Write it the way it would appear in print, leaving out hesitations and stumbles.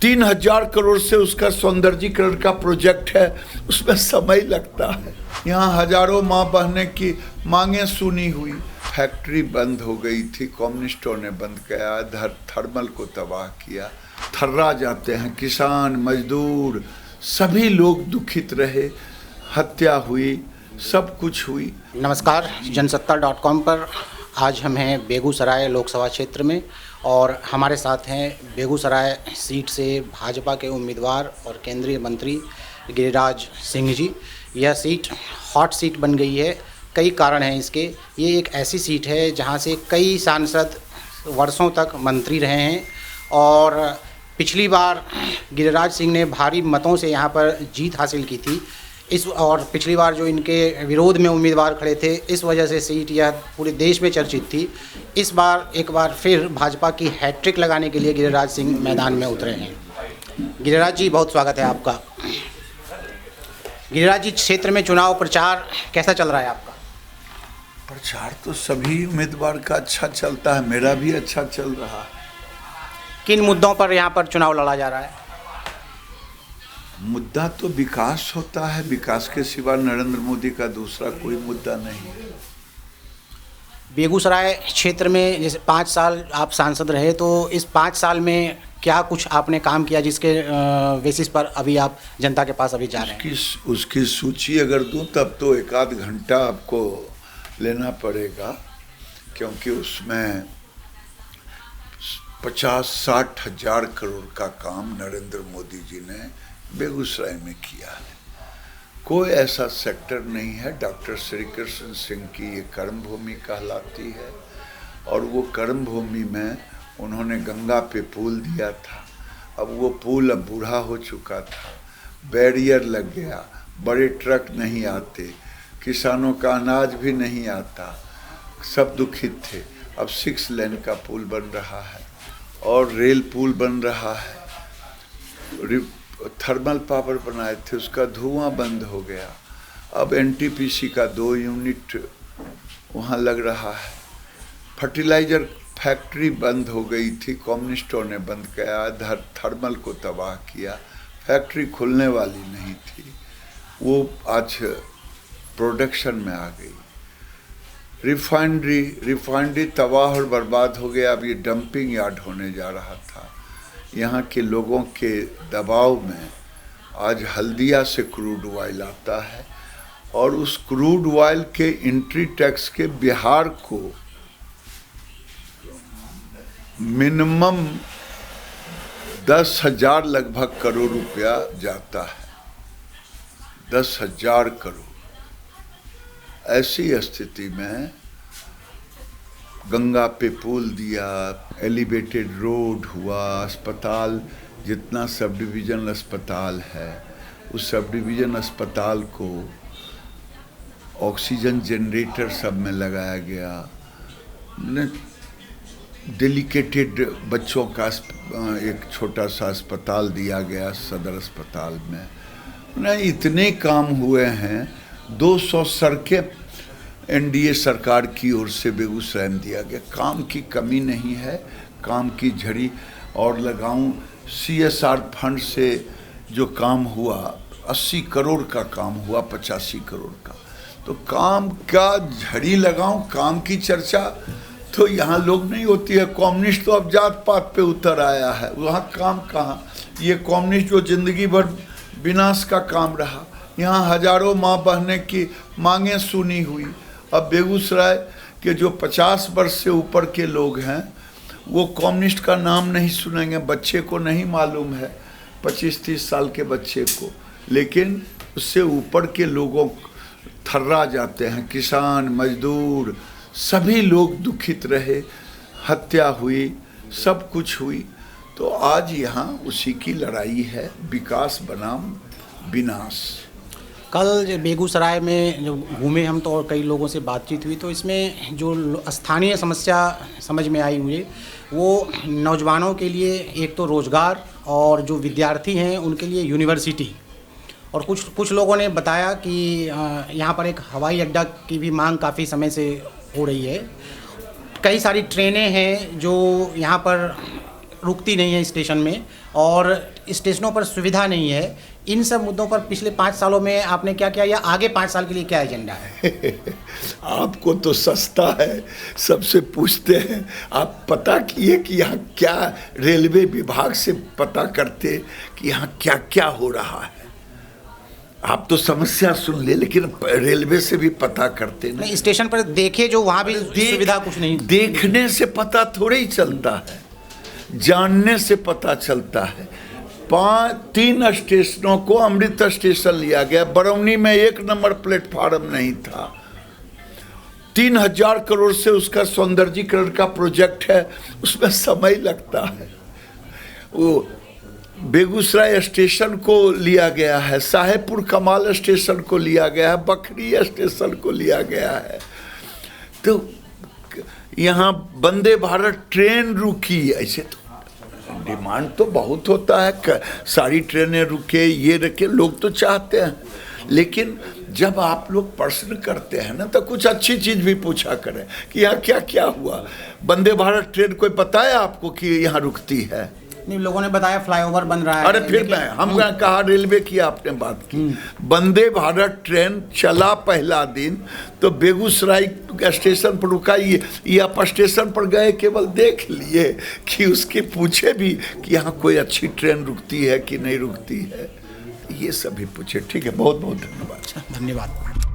3,000 करोड़ से उसका सौंदर्यीकरण का प्रोजेक्ट है, उसमें समय लगता है। यहाँ हजारों माँ बहने की मांगें सुनी हुई। फैक्ट्री बंद हो गई थी, कम्युनिस्टों ने बंद किया, थर्मल को तबाह किया। थर्रा जाते हैं किसान, मजदूर, सभी लोग दुखित रहे, हत्या हुई, सब कुछ हुई। नमस्कार, जनसत्ता.com पर आज हम हैं बेगूसराय लोकसभा क्षेत्र में और हमारे साथ हैं बेगूसराय सीट से भाजपा के उम्मीदवार और केंद्रीय मंत्री गिरिराज सिंह जी। यह सीट हॉट सीट बन गई है, कई कारण हैं इसके। ये एक ऐसी सीट है जहां से कई सांसद वर्षों तक मंत्री रहे हैं और पिछली बार गिरिराज सिंह ने भारी मतों से यहां पर जीत हासिल की थी। और पिछली बार जो इनके विरोध में उम्मीदवार खड़े थे, इस वजह से सीट यह पूरे देश में चर्चित थी। इस बार एक बार फिर भाजपा की हैट्रिक लगाने के लिए गिरिराज सिंह मैदान में उतरे हैं। गिरिराज जी, बहुत स्वागत है आपका। गिरिराज जी, क्षेत्र में चुनाव प्रचार कैसा चल रहा है आपका? प्रचार तो सभी उम्मीदवार का अच्छा चलता है, मेरा भी अच्छा चल रहा है। किन मुद्दों पर यहाँ पर चुनाव लड़ा जा रहा है? मुद्दा तो विकास होता है, विकास के सिवा नरेंद्र मोदी का दूसरा कोई मुद्दा नहीं है। बेगूसराय क्षेत्र में जैसे 5 साल आप सांसद रहे, तो इस 5 साल में क्या कुछ आपने काम किया जिसके बेसिस पर अभी आप जनता के पास अभी जा रहे हैं? उसकी सूची अगर दूं तब तो 1 आध घंटा आपको लेना पड़ेगा, क्योंकि उसमें 50-60 हजार करोड़ का काम नरेंद्र मोदी जी ने बेगूसराय में किया है। कोई ऐसा सेक्टर नहीं है। डॉक्टर श्री कृष्ण सिंह की ये कर्म भूमि कहलाती है और वो कर्म भूमि में उन्होंने गंगा पे पुल दिया था। अब वो पुल अब बूढ़ा हो चुका था, बैरियर लग गया, बड़े ट्रक नहीं आते, किसानों का अनाज भी नहीं आता, सब दुखित थे। अब 6 लेन का पुल बन रहा है और रेल पुल बन रहा है। थर्मल पावर बनाए थे, उसका धुआं बंद हो गया। अब एनटीपीसी का 2 यूनिट वहाँ लग रहा है। फर्टिलाइजर फैक्ट्री बंद हो गई थी, कम्युनिस्टों ने बंद किया, थर्मल को तबाह किया। फैक्ट्री खुलने वाली नहीं थी, वो आज प्रोडक्शन में आ गई। रिफाइनरी तबाह और बर्बाद हो गया। अब ये डंपिंग यार्ड होने जा रहा था। यहाँ के लोगों के दबाव में आज हल्दिया से क्रूड ऑयल आता है और उस क्रूड ऑयल के एंट्री टैक्स के बिहार को मिनिमम 10,000 लगभग करोड़ रुपया जाता है। 10,000 करोड़। ऐसी स्थिति में गंगा पे पुल दिया, एलिवेटेड रोड हुआ, अस्पताल, जितना सब डिवीज़न अस्पताल है उस सब डिवीज़न अस्पताल को ऑक्सीजन जनरेटर सब में लगाया गया। डेलिकेटेड बच्चों का एक छोटा सा अस्पताल दिया गया सदर अस्पताल में। नहीं, इतने काम हुए हैं। 200 सड़कें एनडीए सरकार की ओर से बेगूसराय में दिया गया। काम की कमी नहीं है, काम की झड़ी। और लगाऊं CSR फंड से जो काम हुआ, 80 करोड़ का काम हुआ, 85 करोड़ का। तो काम का झड़ी लगाऊं, काम की चर्चा तो यहाँ लोग नहीं होती है। कम्युनिस्ट तो अब जात पात पे उतर आया है, वहाँ काम कहाँ। ये कम्युनिस्ट जो जिंदगी भर विनाश का काम रहा, यहाँ हजारों माँ बहने की मांगें सुनी हुई। अब बेगूसराय के जो 50 वर्ष से ऊपर के लोग हैं वो कम्युनिस्ट का नाम नहीं सुनेंगे। बच्चे को नहीं मालूम है, 25-30 साल के बच्चे को, लेकिन उससे ऊपर के लोगों थर्रा जाते हैं। किसान, मजदूर, सभी लोग दुखित रहे, हत्या हुई, सब कुछ हुई। तो आज यहाँ उसी की लड़ाई है, विकास बनाम विनाश। कल जो बेगूसराय में जो घूमे हम, तो और कई लोगों से बातचीत हुई, तो इसमें जो स्थानीय समस्या समझ में आई मुझे, वो नौजवानों के लिए एक तो रोज़गार और जो विद्यार्थी हैं उनके लिए यूनिवर्सिटी। और कुछ लोगों ने बताया कि यहाँ पर एक हवाई अड्डा की भी मांग काफ़ी समय से हो रही है। कई सारी ट्रेनें हैं जो यहाँ पर रुकती नहीं है स्टेशन में और स्टेशनों पर सुविधा नहीं है, इन सब मुद्दों पर पिछले 5 सालों में आपने क्या किया या आगे 5 साल के लिए क्या एजेंडा है? आपको तो सस्ता है, सबसे पूछते हैं, आप पता किए कि यहाँ क्या, रेलवे विभाग से पता करते कि यहाँ क्या क्या हो रहा है। आप तो समस्या सुन ले, लेकिन रेलवे से भी पता करते नहीं, स्टेशन पर देखे जो वहाँ भी सुविधा कुछ नहीं। देखने से पता थोड़े ही चलता है, जानने से पता चलता है। 3 स्टेशनों को अमृत स्टेशन लिया गया, बरौनी में 1 नंबर प्लेटफार्म नहीं था। 3000 करोड़ से उसका सौंदर्यीकरण का प्रोजेक्ट है, उसमें समय लगता है। वो बेगूसराय स्टेशन को लिया गया है, साहेबपुर कमाल स्टेशन को लिया गया है, बखरी स्टेशन को लिया गया है। तो यहाँ वंदे भारत ट्रेन रुकी, ऐसे तो डिमांड तो बहुत होता है, सारी ट्रेनें रुके, ये रखे, लोग तो चाहते हैं। लेकिन जब आप लोग प्रश्न करते हैं ना, तो कुछ अच्छी चीज़ भी पूछा करें कि यहाँ क्या क्या हुआ। वंदे भारत ट्रेन कोई पता है आपको कि यहाँ रुकती है? नहीं, लोगों ने बताया फ्लाईओवर बन रहा है। अरे फिर मैं हमने कहा रेलवे की आपने बात की, वंदे भारत ट्रेन चला पहला दिन तो बेगूसराय स्टेशन पर रुका, ये आप स्टेशन पर गए केवल देख लिए कि उसके पूछे भी कि यहाँ कोई अच्छी ट्रेन रुकती है कि नहीं रुकती है, ये सभी पूछे। ठीक है, बहुत बहुत धन्यवाद। धन्यवाद।